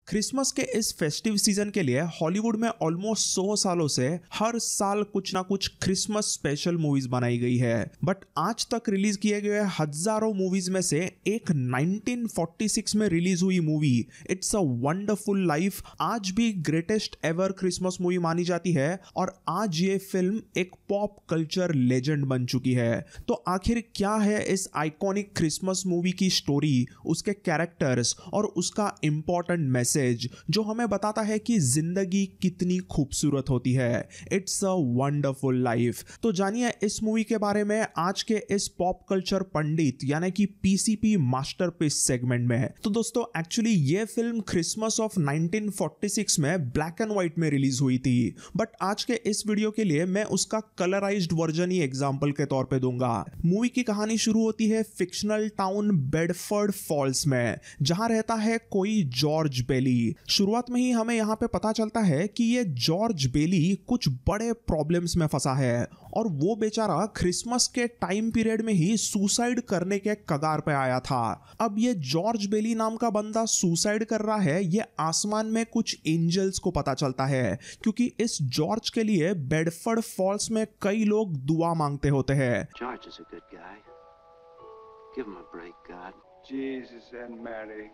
Christmas के इस festive season के लिए हॉलीवुड में ऑलमोस्ट 100 सालों से हर साल कुछ ना कुछ क्रिसमस स्पेशल मूवीज बनाई गई है। बट आज तक रिलीज किए गए हजारों मूवीज में से एक 1946 में रिलीज हुई movie it's a wonderful life आज भी ग्रेटेस्ट एवर क्रिसमस मूवी मानी जाती है और आज ये फिल्म एक पॉप कल्चर लेजेंड बन चुकी है। तो आखिर क्या है इस आइकॉनिक क्रिसमस मूवी की स्टोरी, उसके कैरेक्टर्स और उसका इंपॉर्टेंट मैसेज जो हमें बताता है कि जिंदगी कितनी खूबसूरत होती है। It's a wonderful life. तो जानिए इस मूवी के बारे में आज के इस पॉप कल्चर पंडित यानी कि पीसीपी मास्टरपीस सेगमेंट में। तो दोस्तों एक्चुअली ये फिल्म क्रिसमस ऑफ 1946 में ब्लैक एंड व्हाइट में रिलीज हुई थी, बट आज के इस वीडियो के लिए मैं उसका कलराइज्ड वर्जन ही एग्जांपल के तौर पे दूंगा। मूवी की कहानी शुरू होती है फिक्शनल टाउन बेडफोर्ड फॉल्स में, जहां रहता है कोई जॉर्ज बेली। शुरुआत में ही हमें यहाँ पे पता चलता है कि ये जॉर्ज बेली कुछ बड़े प्रॉब्लम्स में फंसा है और वो बेचारा क्रिसमस के टाइम पीरियड में ही सुसाइड करने के कगार पे आया था। अब ये जॉर्ज बेली नाम का बंदा सुसाइड कर रहा है, ये आसमान में कुछ एंजल्स को पता चलता है, क्योंकि इस जॉर्ज के लिए बेडफोर्ड फॉल्स में कई लोग दुआ मांगते होते हैं। George is a good guy. Give him a break, God. Jesus and Mary,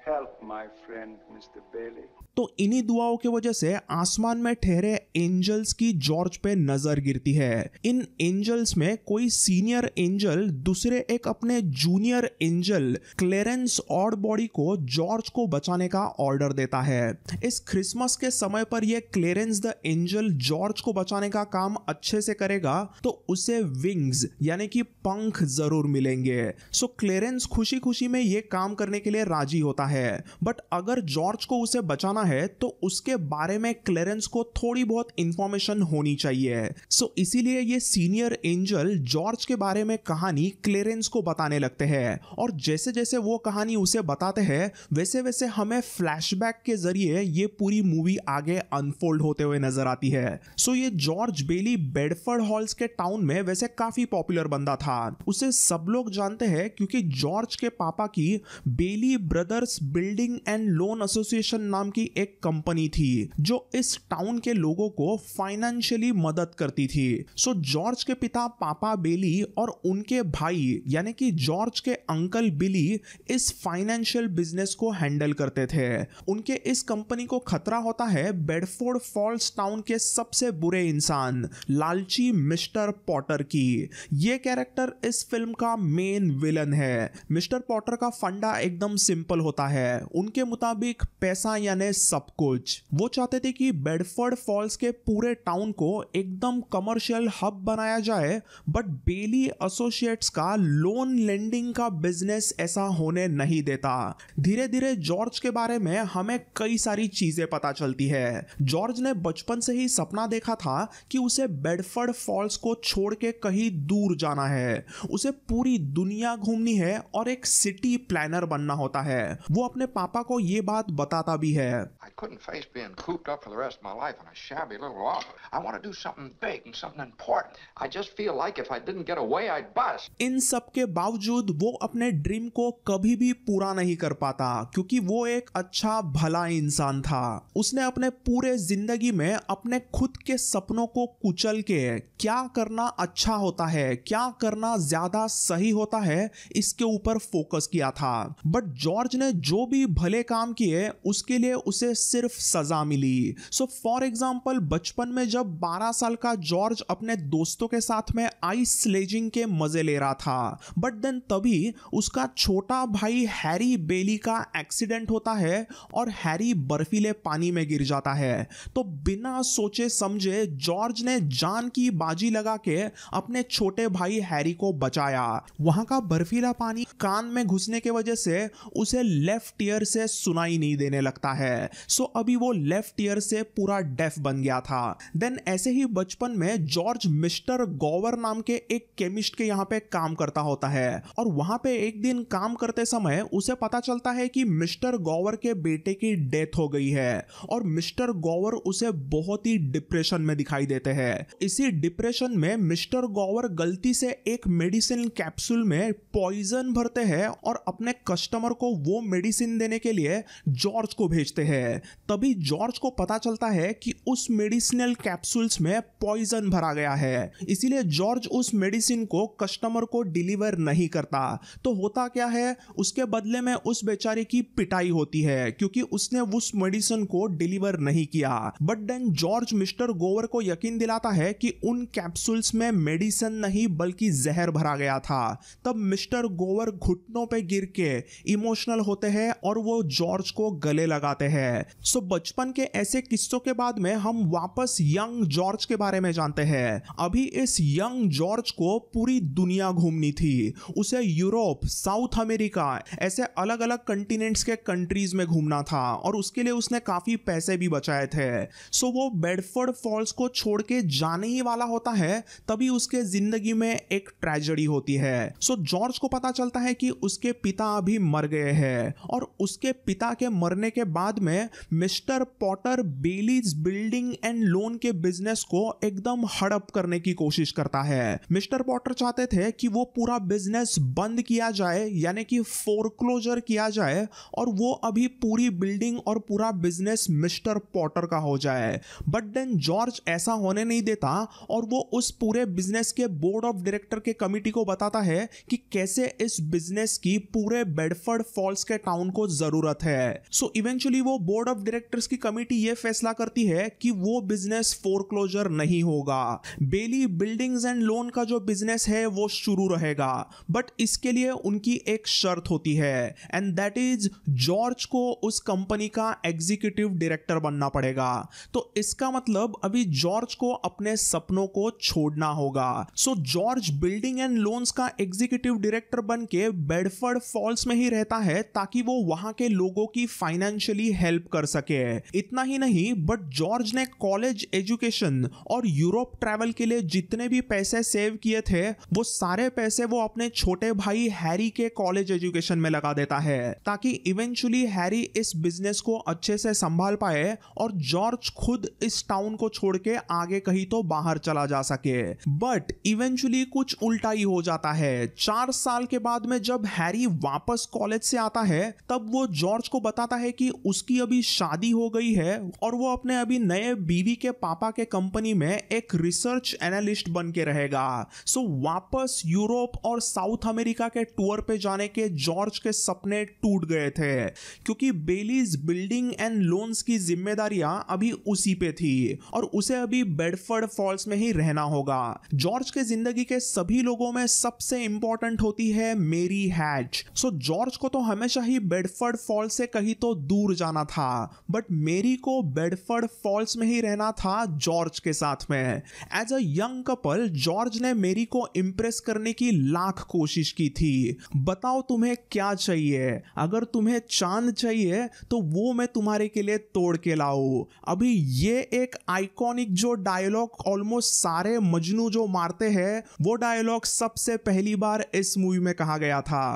help my friend, Mr. Bailey. तो इन्हीं दुआओं की वजह से आसमान में ठहरे एंजल्स की जॉर्ज पे नजर गिरती है। इन एंजल्स में कोई सीनियर एंजल दूसरे एक अपने जूनियर एंजल क्लेरेंस ऑडबॉडी को जॉर्ज को बचाने का ऑर्डर देता है। इस क्रिसमस के समय पर यह क्लेरेंस द एंजल जॉर्ज को बचाने का काम अच्छे से करेगा तो उसे विंग्स यानी कि पंख जरूर मिलेंगे। सो क्लेरेंस खुशी खुशी में यह काम करने के लिए राजी होता है, बट अगर जॉर्ज को उसे बचाना है तो उसके बारे में क्लेरेंस को थोड़ी बहुत इंफॉर्मेशन होनी चाहिए। सो इसीलिए ये सीनियर एंजल जॉर्ज के बारे में कहानी क्लेरेंस को बताने लगते हैं और जैसे जैसे वो कहानी उसे बताते हैं वैसे वैसे हमें फ्लैशबैक के जरिए ये पूरी मूवी आगे अनफोल्ड होते हुए नजर आती है। सो ये जॉर्ज बेली बेडफोर्ड हॉल्स के टाउन में वैसे काफी पॉपुलर बंदा था, उसे सब लोग जानते हैं क्योंकि जॉर्ज के पापा की Bailey brothers building and loan association नाम की एक कंपनी थी जो इस टाउन के लोगों को फाइनेंशियली मदद करती थी। सो जॉर्ज के पिता पापा बेली और उनके भाई यानी कि जॉर्ज के अंकल बिली इस फाइनेंशियल बिजनेस को हैंडल करते थे। उनके इस कंपनी को खतरा होता है बेडफोर्ड फॉल्स टाउन के सबसे बुरे इंसान लालची मिस्टर पॉटर की। ये कैरेक्टर इस फिल्म का मेन विलन है। मिस्टर पॉटर का फंडा एकदम सिंपल होता है, उनके मुताबिक पैसा यानी सब कुछ। वो चाहते थे कि बेडफोर्ड फॉल्स के पूरे टाउन को एकदम कमर्शियल हब बनाया जाए, बट बेली एसोसिएट्स का लोन लेंडिंग का बिजनेस ऐसा होने नहीं देता। धीरे धीरे जॉर्ज के बारे में हमें कई सारी चीजें पता चलती है। जॉर्ज ने बचपन से ही सपना देखा था कि उसे बेडफोर्ड फॉल्स को छोड़ के कहीं दूर जाना है, उसे पूरी दुनिया घूमनी है और एक सिटी प्लानर बनना होता है। वो अपने पापा को ये बात बताता भी है। I couldn't face being cooped up for the rest of my life in a shabby little office. I want to do something big and something important. I just feel like if I didn't get away, I'd bust. इन सब के बावजूद वो अपने dream को कभी भी पूरा नहीं कर पाता क्योंकि वो एक अच्छा भला इंसान था। उसने अपने पूरे जिंदगी में अपने खुद के सपनों को कुचल के क्या करना अच्छा होता है, क्या करना ज्यादा सही होता है, इसके ऊपर फोकस किया था। बट जॉर्ज ने जो भी भले काम किए उसके लिए उसे सिर्फ सजा मिली। सो फॉर एग्जांपल बचपन में जब 12 साल का जॉर्ज अपने दोस्तों के साथ में आइस स्लेजिंग के मजे ले रहा था, बट देन तभी उसका छोटा भाई हैरी बेली का एक्सीडेंट होता है और हैरी बर्फीले पानी में गिर जाता है। तो बिना सोचे समझे जॉर्ज ने जान की बाजी लगा के अपने छोटे भाई हैरी को बचाया। वहां का बर्फीला पानी कान में घुसने की वजह से उसे लेफ्ट ईयर से सुनाई नहीं देने लगता है। सो अभी वो लेफ्ट ईयर से पूरा डेफ बन गया था। देन ऐसे ही बचपन में जॉर्ज मिस्टर गॉवर नाम के एक केमिस्ट के यहाँ पे काम करता होता है और वहां पे एक दिन काम करते समय उसे पता चलता है कि मिस्टर गॉवर के बेटे की डेथ हो गई है और मिस्टर गॉवर उसे बहुत ही डिप्रेशन में दिखाई देते हैं। इसी डिप्रेशन में मिस्टर गॉवर गलती से एक मेडिसिन कैप्सूल में पॉइजन भरते हैं और अपने कस्टमर को वो मेडिसिन मेडिसिन देने के लिए जॉर्ज को भेजते हैं। तभी जॉर्ज को पता चलता है कि उस मेडिसिनल कैप्सूल्स में पॉइजन भरा गया है, इसीलिए जॉर्ज उस मेडिसिन को कस्टमर को डिलीवर नहीं करता। तो होता क्या है, उसके बदले में उस बेचारे की पिटाई होती है क्योंकि उसने उस मेडिसिन को डिलीवर नहीं किया। बट देन जॉर्ज मिस्टर गोवर को यकीन दिलाता है कि उन कैप्सूल्स में मेडिसिन नहीं बल्कि जहर भरा गया था। तब मिस्टर गोवर घुटनों पे गिर के इमोशनल होते हैं और वो जॉर्ज को गले लगाते हैं। सो बचपन के ऐसे किस्सों के बाद में हम वापस यंग जॉर्ज के बारे में जानते हैं। अभी इस यंग जॉर्ज को पूरी दुनिया घूमनी थी। उसे यूरोप, साउथ अमेरिका ऐसे अलग अलग कंटिनेंट्स के कंट्रीज में घूमना था और उसके लिए उसने काफी पैसे भी बचाए थे। सो वो बेडफोर्ड फॉल्स को छोड़ के जाने ही वाला होता है, तभी उसके जिंदगी में एक ट्रेजेडी होती है। सो जॉर्ज को पता चलता है कि उसके पिता अभी मर गए हैं और उसके पिता के मरने के बाद में mister Potter Bailey's building and loan के बिजनेस को एकदम हड़प करने की कोशिश करता है। मिस्टर पॉटर चाहते थे कि वो पूरा बिजनेस बंद किया जाए, यानी कि फोरक्लोजर किया जाए और वो अभी पूरी बिल्डिंग और पूरा बिजनेस मिस्टर पॉटर का हो जाए। बट देन जॉर्ज ऐसा होने नहीं देता और वो उस पूरे बिजनेस के बोर्ड ऑफ डायरेक्टर के कमिटी को बताता है कि कैसे इस बिजनेस की पूरे बेडफोर्ड फॉल्स के टाउन को जरूरत है। सो इवेंचुअली वो बोर्ड ऑफ डायरेक्टर्स की कमिटी ये फैसला करती है कि वो बिजनेस फोरक्लोजर नहीं होगा, बेली बिल्डिंग्स एंड लोन का जो बिजनेस है वो शुरू रहेगा। बट इसके लिए उनकी एक शर्त होती है एंड दैट इज जॉर्ज को उस कंपनी का एग्जीक्यूटिव डायरेक्टर बनना पड़ेगा। तो इसका मतलब अभी जॉर्ज को अपने सपनों को छोड़ना होगा। सो जॉर्ज बिल्डिंग एंड लोन्स का एग्जीक्यूटिव डायरेक्टर बन के बेडफोर्ड फॉल्स में ही रहता है ताकि वो वहां के लोगों की फाइनेंशियली हेल्प कर सके। इतना ही नहीं, बट जॉर्ज ने कॉलेज एजुकेशन और यूरोप ट्रैवल के लिए जितने भी पैसे सेव किए थे वो सारे पैसे वो अपने छोटे भाई हैरी के कॉलेज एजुकेशन में लगा देता है ताकि इवेंचुअली हैरी इस बिजनेस को अच्छे से संभाल पाए और जॉर्ज खुद इस टाउन को छोड़ के आगे कहीं तो बाहर चला जा सके। बट इवेंचुअली कुछ उल्टा ही हो जाता है। 4 साल के बाद में जब हैरी वापस कॉलेज से आता है तब वो जॉर्ज को बताता है कि उसकी अभी शादी हो गई है और वो अपने अभी नए बीवी के पापा के कंपनी में एक रिसर्च एनालिस्ट बन के रहेगा। सो वापस यूरोप और साउथ अमेरिका के टूर पे जाने के जॉर्ज के सपने टूट गए थे क्योंकि बेलीज बिल्डिंग एंड लोन्स की जिम्मेदारियां अभी उसी पे थी और उसे अभी बेडफोर्ड फॉल्स में ही रहना होगा। जॉर्ज के जिंदगी के सभी लोगों में सबसे इंपॉर्टेंट होती है मेरी हैच। सो जॉर्ज को तो हमेशा ही बेडफोर्ड फॉल्स से कहीं तो दूर जाना था, बट मेरी को बेडफोर्ड फॉल्स में ही रहना था जॉर्ज के साथ में। As a young couple George ने मेरी को इंप्रेस करने की लाख कोशिश की थी। बताओ तुम्हें क्या चाहिए? अगर तुम्हें चांद चाहिए तो वो मैं तुम्हारे के लिए तोड़ के लाऊं। अभी ये एक आइकॉनिक जो डायलॉग ऑलमोस्ट सारे मजनू जो मारते हैं वो डायलॉग सबसे पहली बार इस मूवी में कहा गया था।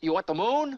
You want the moon?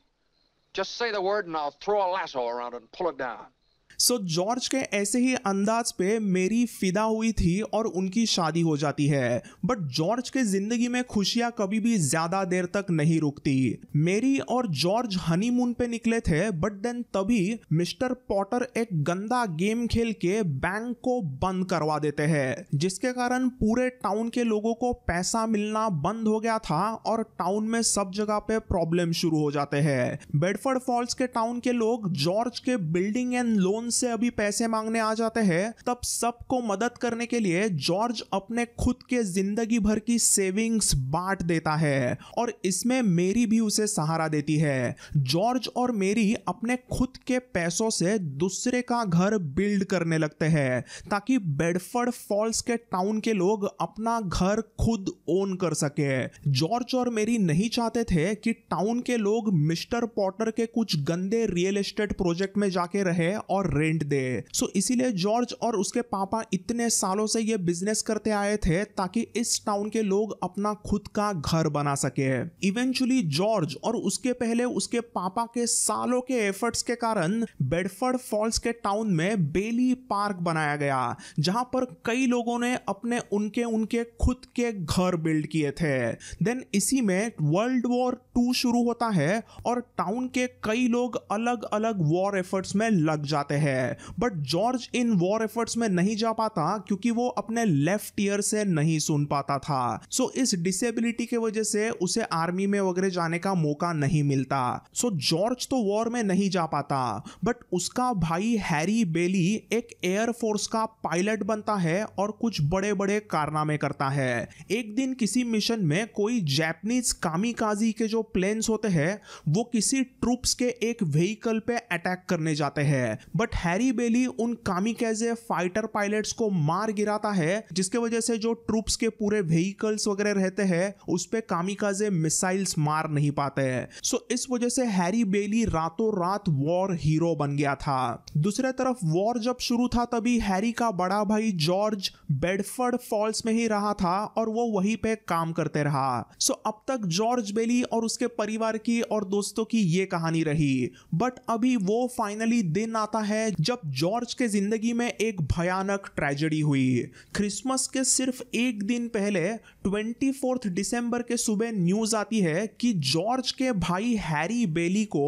Just say the word and I'll throw a lasso around it and pull it down. So George के ऐसे ही अंदाज पे मेरी फिदा हुई थी और उनकी शादी हो जाती है। बट जॉर्ज के जिंदगी में खुशियां कभी भी ज्यादा देर तक नहीं रुकती। मेरी और जॉर्ज हनीमून पे निकले थे, बट देन तभी मिस्टर पॉटर एक गंदा गेम खेल के बैंक को बंद करवा देते हैं, जिसके कारण पूरे टाउन के लोगों को पैसा मिलना बंद हो गया था और टाउन में सब जगह पे प्रॉब्लम शुरू हो जाते हैं। बेडफोर्ड फॉल्स के टाउन के लोग जॉर्ज के बिल्डिंग एंड लोन से अभी पैसे मांगने आ जाते हैं। तब सबको मदद करने के लिए जॉर्ज अपने खुद के जिंदगी भर की सेविंग्स बांट देता है और इसमें मेरी भी उसे सहारा देती है। जॉर्ज और मेरी अपने खुद के पैसों से दूसरे का घर बिल्ड करने लगते हैं ताकि बेडफोर्ड फॉल्स के टाउन के लोग अपना घर खुद ओन कर सके। जॉर्ज और मेरी नहीं चाहते थे कि टाउन के लोग मिस्टर पॉटर के कुछ गंदे रियल एस्टेट प्रोजेक्ट में जाके रहे और रेंट दे। सो इसीलिए जॉर्ज और उसके पापा इतने सालों से ये बिजनेस करते आए थे ताकि इस टाउन के लोग अपना खुद का घर बना सके। इवेंचुअली जॉर्ज और उसके पहले उसके पापा के सालों के एफर्ट्स के कारण बेडफोर्ड फॉल्स के टाउन में बेली पार्क बनाया गया, जहां पर कई लोगों ने अपने उनके खुद के घर बिल्ड किए थे। देन इसी में वर्ल्ड वॉर 2 शुरू होता है और टाउन के कई लोग अलग अलग वॉर एफर्ट्स में लग जाते हैं, but George in war efforts में नहीं जा पाता क्योंकि वो अपने लेफ्ट ईयर से नहीं सुन पाता था। सो इस डिसेबिलिटी के वजह से उसे आर्मी में वगैरह जाने का मौका नहीं मिलता। सो जॉर्ज तो वॉर में नहीं जा पाता, बट उसका भाई हैरी बेली एक एयर फोर्स का पायलट बनता है और कुछ बड़े बड़े कारनामे करता है। एक दिन किसी मिशन में कोई जापानीज कामिकाजी के जो प्लेन्स होते हैं वो किसी ट्रूप्स के एक व्हीकल पे अटैक करने जाते हैं, बट हैरी बेली उन कामिकाजे फाइटर पायलट्स को मार गिराता है, जिसके वजह से जो ट्रूप्स के पूरे व्हीकल्स वगैरह रहते हैं उस पे कामिकाजे मिसाइल्स मार नहीं पाते हैं। सो इस वजह से हैरी बेली रातों रात वॉर हीरो बन गया था। दूसरे तरफ वॉर जब शुरू था तभी हैरी का बड़ा भाई जॉर्ज बेडफोर्ड फॉल्स में ही रहा था और वो वहीं पे काम करते रहा। सो अब तक जॉर्ज बेली और उसके परिवार की और दोस्तों की ये कहानी रही, बट अभी वो फाइनली दिन आता है जब जॉर्ज के जिंदगी में एक भयानक ट्रेजेडी हुई। क्रिसमस के सिर्फ एक दिन पहले 24 दिसंबर के सुबह न्यूज आती है कि जॉर्ज के भाई हैरी बेली को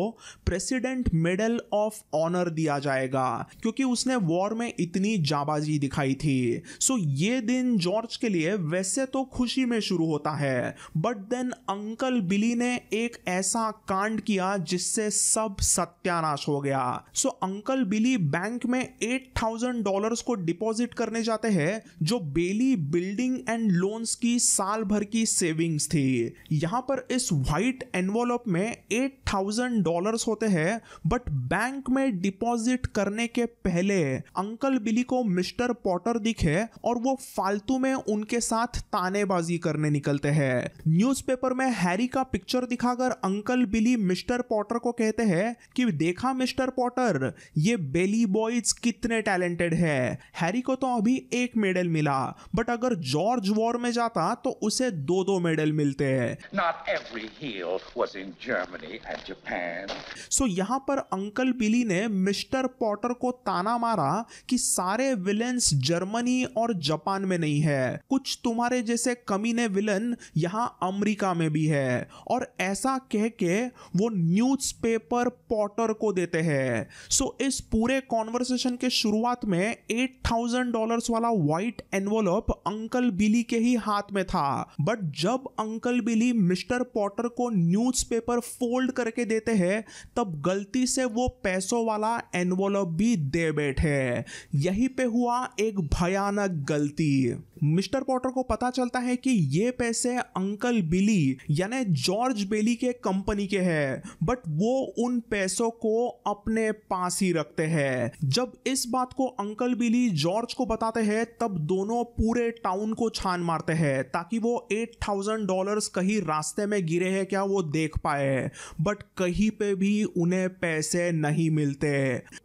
प्रेसिडेंट मेडल ऑफ ऑनर दिया जाएगा क्योंकि उसने वॉर में इतनी जाबाजी दिखाई थी। सो ये दिन जॉर्ज के लिए वैसे तो खुशी में शुरू होता है, बट देन अंकल बिली ने एक ऐसा कांड किया जिससे सब सत्यानाश हो गया। सो अंकल बिली बैंक में $8,000 को डिपॉजिट करने जाते हैं जो बेली बिल्डिंग एंड लोन्स की साल भर की सेविंग्स थी। यहां पर इस व्हाइट एनवलप में $8,000 होते हैं, बट बैंक में डिपॉजिट करने के पहले अंकल बिली को मिस्टर पॉटर दिखे और वो फालतू में उनके साथ तानेबाजी करने निकलते हैं। न्यूज़पेपर में हैरी का पिक्चर दिखाकर अंकल बिली मिस्टर पॉटर को कहते हैं कि देखा मिस्टर पॉटर, ये बेली बॉयज कितने टैलेंटेड है। हैरी को तो अभी एक मेडल मिला, बट अगर जॉर्ज वॉर में जाता तो उसे 2-2 मेडल मिलते हैं। Not every heel was in Germany and Japan. सो यहाँ पर अंकल बिली ने मिस्टर पॉटर को ताना मारा कि सारे विलेंस जर्मनी और जापान में नहीं है, कुछ तुम्हारे जैसे कमीने विलन यहाँ अमेरिका में भी है, और ऐसा कह के वो न्यूज़पेपर पॉटर को देते हैं। सो इस पूरे कॉन्वर्सेशन के शुरुआत में $8,000 वाला व्हाइट एनवलप अंकल बिली के ही हाथ में था, बट जब अंकल बिली मिस्टर पॉटर को न्यूज़पेपर फोल्ड करके देते हैं तब गलती से वो पैसों वाला एनवलप भी दे बैठे। यहीं पे हुआ एक भयानक गलती। मिस्टर पॉटर को पता चलता है कि ये पैसे अंकल बिली यानी जॉर्ज बेली के कंपनी के हैं, बट वो उन पैसों को अपने पास ही रखते हैं। जब इस बात को अंकल बिली जॉर्ज को बताते हैं तब दोनों पूरे टाउन को छान मारते हैं ताकि वो $8,000 कहीं रास्ते में गिरे हैं क्या वो देख पाए, बट कहीं पे भी उन्हें पैसे नहीं मिलते।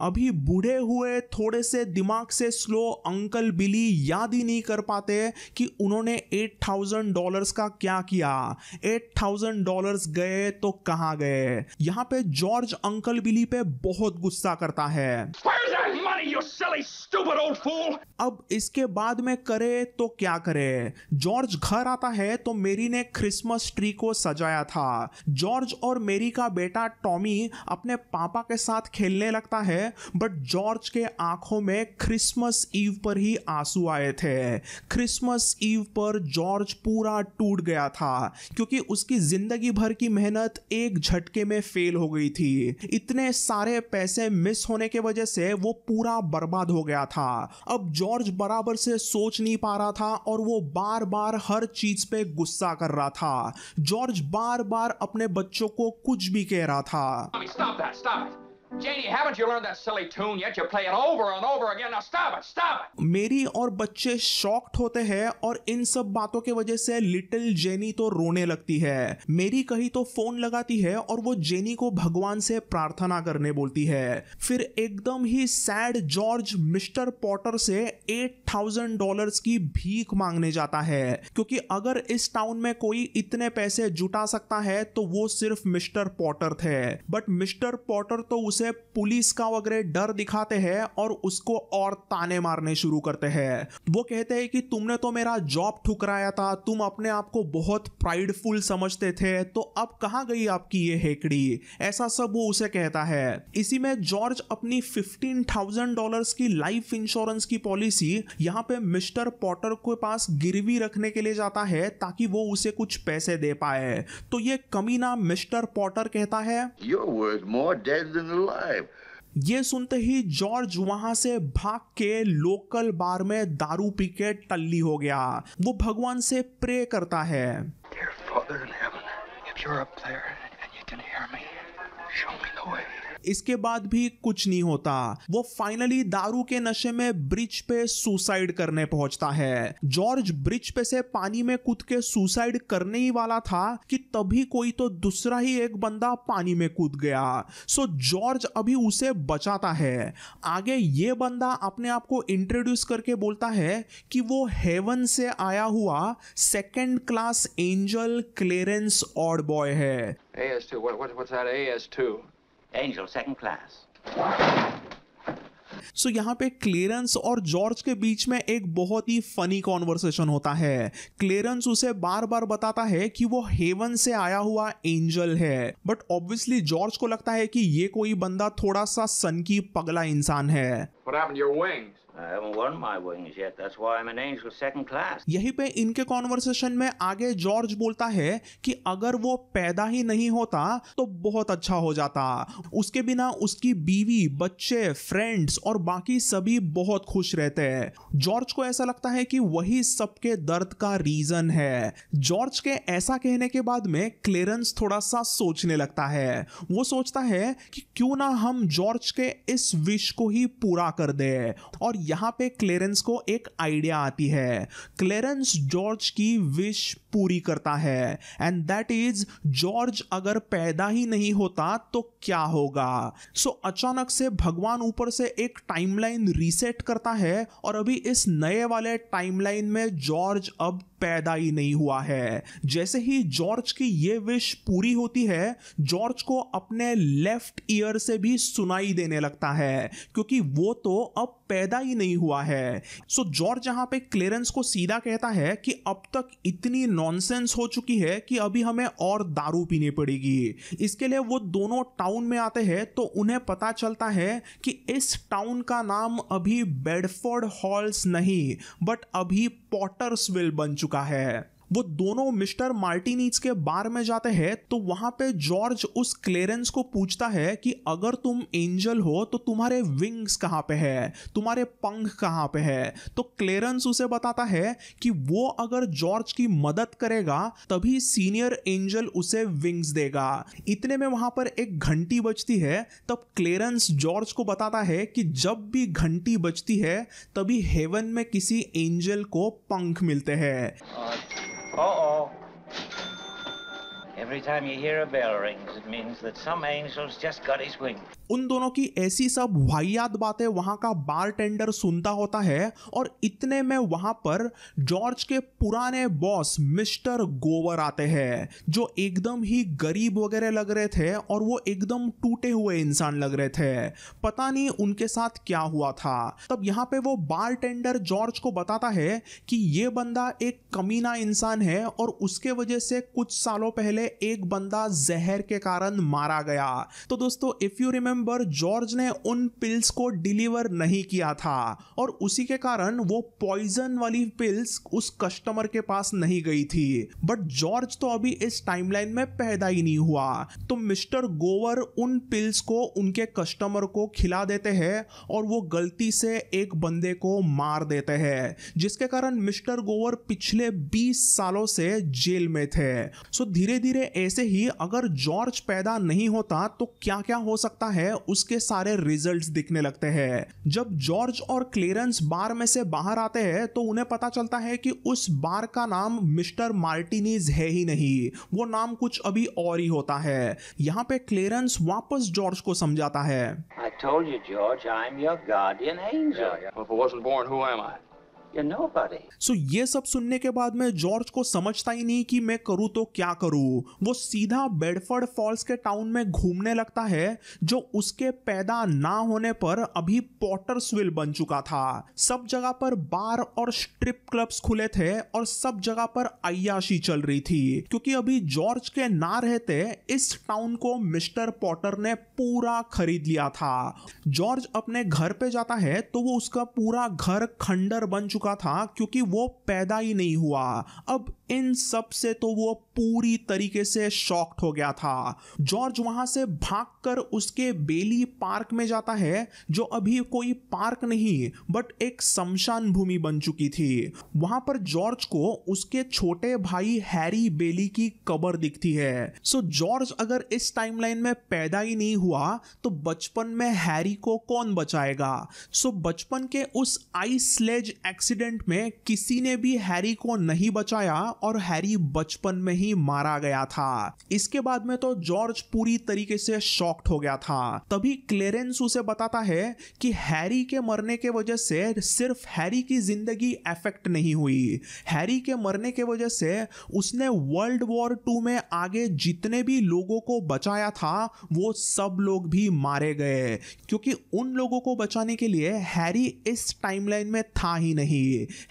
अभी बूढ़े हुए थोड़े से दिमाग से स्लो अंकल बिली याद ही नहीं कर पाते कि उन्होंने $8,000 का क्या किया। $8,000 गए तो कहां गए। यहां पे जॉर्ज अंकल बिली पे बहुत गुस्सा करता है। Where's that money, you silly, stupid old fool? अब इसके बाद में करे तो क्या करे। जॉर्ज घर आता है तो मेरी ने क्रिसमस ट्री को सजाया था। जॉर्ज और मेरी का बेटा टॉमी अपने पापा के साथ खेलने लगता है, बट जॉर्ज के आंखों में क्रिसमस ईव पर ही आंसू आए थे। क्रिसमस ईव पर जॉर्ज पूरा टूट गया था क्योंकि उसकी जिंदगी भर की मेहनत एक झटके में फेल हो गई थी। इतने सारे पैसे मिस होने के वजह से वो पूरा बर्बाद हो गया था। अब जॉर्ज बराबर से सोच नहीं पा रहा था और वो बार बार हर चीज पे गुस्सा कर रहा था। जॉर्ज बार बार अपने बच्चों को कुछ भी कह रहा था। Stop that, stop it. Janie, haven't you learned that silly tune yet? You play it over and over again. Now stop it, stop it. मेरी और बच्चे शॉक्ड होते हैं और इन सब बातों के वजह से लिटिल जेनी तो रोने लगती है। मेरी कही तो फोन लगाती है और वो जेनी को भगवान से प्रार्थना करने बोलती है। फिर एकदम ही सैड जॉर्ज मिस्टर पॉटर से $8,000 की भीख मांगने जाता है, क्योंकि अगर इस टाउन में कोई इतने पैसे जुटा सकता है तो वो सिर्फ मिस्टर पॉटर थे। बट मिस्टर पॉटर तो उसे पुलिस का वगैरह डर दिखाते हैं और उसको और ताने मारने शुरू करते हैं। वो कहते हैं कि तुमने तो मेरा जॉब ठुकराया था, तुम अपने आप को बहुत प्राइडफुल समझते थे, तो अब कहां गई आपकी ये हेकड़ी, ऐसा सब वो उसे कहता है। इसी में जॉर्ज अपनी $15,000 की लाइफ इंश्योरेंस की पॉलिसी यहां पे मिस्टर पॉटर के पास गिरवी रखने के लिए जाता है ताकि वो उसे कुछ पैसे दे पाए। तो ये कमीना मिस्टर पॉटर कहता है, You're worth more dead than alive. ये सुनते ही जॉर्ज वहां से भाग के लोकल बार में दारू पी के टल्ली हो गया। वो भगवान से प्रे करता है, Dear Father in heaven, if you're up there and you can hear me, show me the way. इसके बाद भी कुछ नहीं होता। वो फाइनली दारू के नशे में ब्रिज पे सुसाइड करने पहुंचता है। जॉर्ज ब्रिज पे से पानी में कूद के सुसाइड करने ही वाला था कि तभी कोई तो दूसरा ही एक बंदा पानी में कूद गया। सो जॉर्ज अभी उसे बचाता है। आगे ये बंदा अपने आप को इंट्रोड्यूस करके बोलता है कि वो हेवन से आया हुआ second class angel clearance odd boy है। AS2, what's that AS2? Angel, second class. सो यहाँ पे क्लेरेंस और जॉर्ज के बीच में एक बहुत ही फनी कॉन्वर्सेशन होता है। क्लेरेंस उसे बार बार बताता है कि वो हेवन से आया हुआ एंजल है, बट ऑब्वियसली जॉर्ज को लगता है कि ये कोई बंदा थोड़ा सा सनकी पगला इंसान है। What happened to your wings? I haven't won my wings yet. That's why I'm an angel second class. यहीं पे इनके कॉन्वर्सेशन में आगे जॉर्ज बोलता है कि अगर वो पैदा ही नहीं होता तो बहुत अच्छा हो जाता। उसके बिना उसकी बीवी, बच्चे, फ्रेंड्स और बाकी सभी बहुत खुश रहते हैं। जॉर्ज को ऐसा लगता है कि वही सबके दर्द का रीजन है। जॉर्ज के ऐसा कहने के बाद में क्लेरेंस थोड़ा सा सोचने लगता है। वो सोचता है कि क्यों ना हम जॉर्ज के इस विश को ही पूरा कर दे। और यहां पे क्लेरेंस को एक आइडिया आती है। क्लेरेंस जॉर्ज की विश पूरी करता है, एंड दैट इज जॉर्ज अगर पैदा ही नहीं होता तो क्या होगा। सो अचानक से भगवान ऊपर से एक टाइमलाइन रीसेट करता है और अभी इस नए वाले टाइमलाइन में जॉर्ज अब पैदा ही नहीं हुआ है। जैसे ही जॉर्ज की ये विश पूरी होती है, जॉर्ज को अपने लेफ्ट ईयर से भी सुनाई देने लगता है, क्योंकि वो तो अब पैदा ही नहीं हुआ है। सो जॉर्ज यहाँ पे क्लेरेंस को सीधा कहता है कि अब तक इतनी नॉनसेंस हो चुकी है कि अभी हमें और दारू पीनी पड़ेगी। इसके लिए वो दोनों टाउन में आते हैं तो उन्हें पता चलता है कि इस टाउन का नाम अभी बेडफोर्ड हॉल्स नहीं, बट अभी पॉटर्सविल बन चुका है। वो दोनों मिस्टर मार्टिनीज के बार में जाते हैं तो वहां पे जॉर्ज उस क्लेरेंस को पूछता है कि अगर तुम एंजल हो तो तुम्हारे विंग्स कहां पे है, तुम्हारे पंख कहां पे है। तो क्लेरेंस उसे बताता है कि वो अगर जॉर्ज की मदद करेगा तभी सीनियर एंजल उसे विंग्स देगा। इतने में वहां पर एक घंटी बजती है। तब क्लेरेंस जॉर्ज को बताता है कि जब भी घंटी बजती है तभी हेवन में किसी एंजल को पंख मिलते हैं। Uh-oh. Every time you hear a bell rings, it means that some angel's just got his wings. उन दोनों की ऐसी सब वाहियात बातें वहां का बारटेंडर सुनता होता है और इतने में वहां पर जॉर्ज के पुराने बॉस मिस्टर गोवर आते हैं, जो एकदम ही गरीब वगैरह लग रहे थे और वो एकदम टूटे हुए इंसान लग रहे थे। पता नहीं उनके साथ क्या हुआ था। तब यहाँ पे वो बारटेंडर जॉर्ज को बताता है कि ये बंदा एक कमीना इंसान है और उसके वजह से कुछ सालों पहले एक बंदा जहर के कारण मारा गया। तो दोस्तों, इफ यू रिमेंबर, जॉर्ज ने उन पिल्स को डिलीवर नहीं किया था और उसी के कारण वो पॉइजन वाली पिल्स उस कस्टमर के पास नहीं गई थी। बट जॉर्ज तो अभी इस टाइमलाइन में पैदा ही नहीं हुआ। तो मिस्टर गोवर उन पिल्स को उनके कस्टमर को खिला देते हैं और वो गलती से एक बंदे को मार देते हैं, जिसके कारण मिस्टर गोवर पिछले 20 सालों से जेल में थे। सो धीरे धीरे ऐसे ही अगर जॉर्ज पैदा नहीं होता तो क्या क्या हो सकता है उसके सारे रिजल्ट्स दिखने लगते हैं। जब जॉर्ज और क्लेरेंस बार में से बाहर आते हैं तो उन्हें पता चलता है कि उस बार का नाम मिस्टर मार्टिनीज है ही नहीं, वो नाम कुछ अभी और ही होता है। यहाँ पे क्लेरेंस वापस जॉर्ज को समझाता है, I told you, George, I'm your guardian angel. Well, if I wasn't born, who am I? You're nobody. सो ये सब सुनने के बाद में जॉर्ज को समझता ही नहीं कि मैं करूँ तो क्या करूँ। वो सीधा बेडफोर्ड फॉल्स के टाउन में घूमने लगता है जो उसके पैदा ना होने पर अभी पॉटर्सविल बन चुका था। सब जगह पर बार और स्ट्रिप क्लब्स खुले थे और सब जगह पर अय्याशी चल रही थी, क्योंकि अभी जॉर्ज के ना रहते इस टाउन को मिस्टर पॉटर ने पूरा खरीद लिया था। जॉर्ज अपने घर पे जाता है तो वो उसका पूरा घर खंडर बन चुका था क्योंकि वो पैदा ही नहीं हुआ। अब इन सब से तो वो पूरी तरीके से शॉक्ड हो गया था। जॉर्ज वहां से भागकर उसके बेली पार्क में जाता है जो अभी कोई पार्क नहीं बट एक शमशान भूमि बन चुकी थी। वहां पर जॉर्ज को उसके छोटे भाई हैरी बेली की कब्र दिखती है। सो जॉर्ज अगर इस टाइमलाइन में पैदा ही नहीं हुआ तो बचपन में हैरी को कौन बचाएगा। सो बचपन के उस आइस स्लेज एक्सीडेंट में किसी ने भी हैरी को नहीं बचाया और हैरी बचपन में ही मारा गया था। इसके बाद में तो जॉर्ज पूरी तरीके से शॉक्ड हो गया था। तभी क्लेरेंस उसे बताता है कि हैरी के मरने के वजह से सिर्फ हैरी की जिंदगी अफेक्ट नहीं हुई, हैरी के मरने के वजह से उसने वर्ल्ड वॉर 2 में आगे जितने भी लोगों को बचाया था वो सब लोग भी मारे गए, क्योंकि उन लोगों को बचाने के लिए हैरी इस टाइमलाइन में था ही नहीं।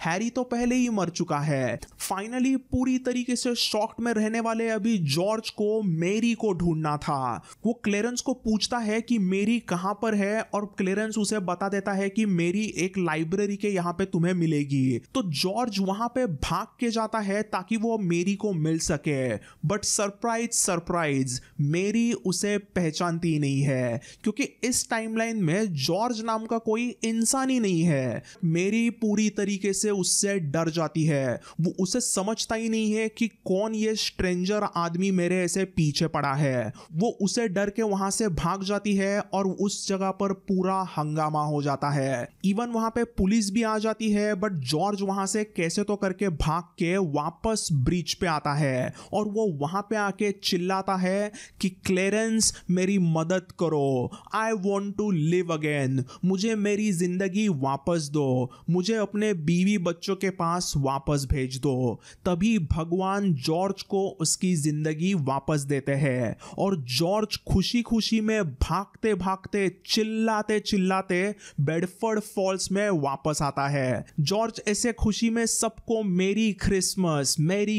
हैरी तो पहले ही मर चुका है। फाइनली पूरी तरीके से शॉक्ड में रहने वाले अभी जॉर्ज को मेरी को ढूंढना था। वो क्लेरेंस को पूछता है कि मेरी कहां पर है और क्लेरेंस उसे बता देता है कि मेरी एक लाइब्रेरी के यहां पे तुम्हें मिलेगी। तो जॉर्ज वहां पे भाग के जाता है ताकि वो मेरी को मिल सके, बट सरप्राइज सरप्राइज मेरी उसे पहचानती नहीं है, क्योंकि इस टाइमलाइन में जॉर्ज नाम का कोई इंसान ही नहीं है। मेरी पूरी तरीके से उससे डर जाती है। वो उसे समझता ही नहीं है कि कौन ये स्ट्रेंजर आदमी मेरे ऐसे पीछे पड़ा है। वो उसे डर के वहां से भाग जाती है और उस जगह पर पूरा हंगामा हो जाता है। इवन वहां पे पुलिस भी आ जाती है, बट जॉर्ज वहां से कैसे तो करके भाग के वापस ब्रिज पे आता है और वो वहां पे आके चिल्लाता है कि क्लेरेंस मेरी मदद करो, I want to live again, मुझे मेरी जिंदगी वापस दो, मुझे अपने बीवी बच्चों के पास वापस भेज दो। तभी भगवान जॉर्ज को उसकी जिंदगी वापस देते हैं और जॉर्ज खुशी खुशी में भागते भागते चिल्लाते चिल्लाते बेडफोर्ड फॉल्स में वापस आता है। जॉर्ज ऐसे खुशी में सबको मेरी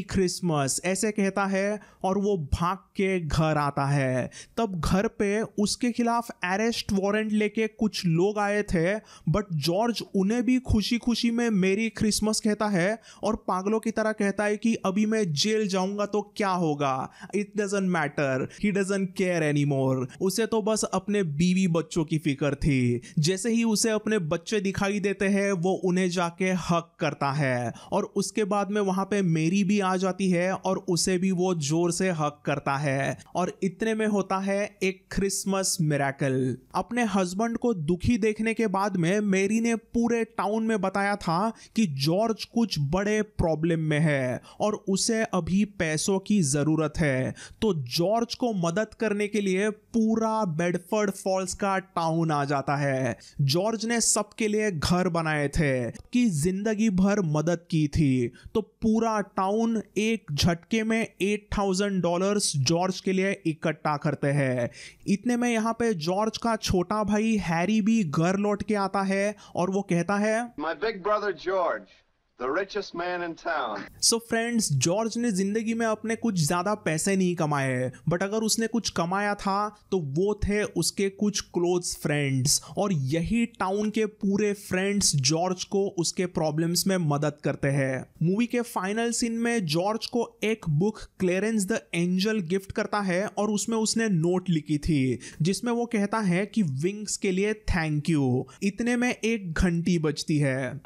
क्रिसमस ऐसे कहता है और वो भाग के घर आता है। तब घर पे उसके खिलाफ अरेस्ट वारंट लेके कुछ लोग आए थे, बट जॉर्ज उन्हें भी खुशी खुशी में मेरी क्रिसमस कहता है और पागलों की तरह कहता है कि अभी मैं जेल जाऊंगा तो क्या होगा, it doesn't matter, he doesn't care anymore. उसे तो बस अपने बीवी बच्चों की फिक्र थी। जैसे ही उसे अपने बच्चे दिखाई देते हैं वो उन्हें जाके हक करता है और उसके बाद में वहां पे मेरी भी आ जाती है और उसे भी वो जोर से हक करता है और इतने में होता है एक क्रिसमस मिरेकल। अपने हस्बैंड को दुखी देखने के बाद में मेरी ने पूरे टाउन में बताया था कि जॉर्ज कुछ बड़े प्रॉब्लम में है और उसे अभी पैसों की जरूरत है। तो जॉर्ज को मदद करने के लिए पूरा बेडफोर्ड फॉल्स का टाउन आ जाता है। जॉर्ज ने सबके लिए घर बनाए थे कि जिंदगी भर मदद की थी, तो पूरा टाउन एक झटके में $8,000 जॉर्ज के लिए इकट्ठा करते हैं। इतने में यहाँ पे जॉर्ज का छोटा भाई हैरी भी घर लौट के आता है और वो कहता है, My big brother George, the richest man in town. So friends, George ने जिंदगी में अपने कुछ ज्यादा पैसे नहीं कमाए, बट अगर उसने कुछ कमाया था तो वो थे उसके कुछ क्लोज फ्रेंड्स, और यही टाउन के पूरे फ्रेंड्स जॉर्ज को उसके प्रॉब्लम्स में मदद करते हैं। मूवी के फाइनल सीन में जॉर्ज को एक book clearance the angel gift करता है और उसमें उसने नोट लिखी थी जिसमें वो कहता है कि विंग्स के लिए थैंक यू। इतने में एक घंटी बजती है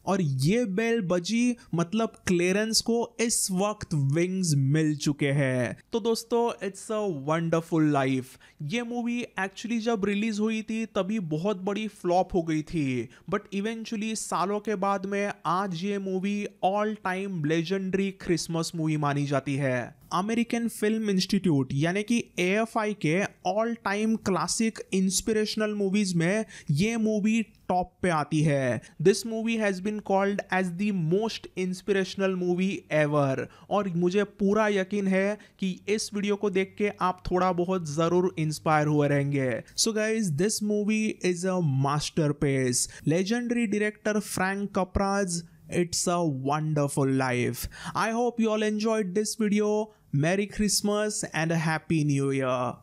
और ये बेल बजी मतलब क्लेरेंस को इस वक्त विंग्स मिल चुके हैं। तो दोस्तों, इट्स अ वंडरफुल लाइफ। ये मूवी एक्चुअली जब रिलीज हुई थी तभी बहुत बड़ी फ्लॉप हो गई थी, बट इवेंचुअली सालों के बाद में आज ये movie all time legendary Christmas movie मानी जाती है। अमेरिकन फिल्म इंस्टीट्यूट यानी कि AFI के all time classic inspirational movies में ये मूवी टॉप पे आती है। This movie has been called as the most inspirational movie ever, और मुझे पूरा यकीन है कि इस वीडियो को देख के आप थोड़ा बहुत जरूर इंस्पायर हुए रहेंगे। So guys, this movie is a masterpiece. Legendary director Frank Capra's, it's a wonderful life. I hope you all enjoyed this video. Merry Christmas and a Happy New Year.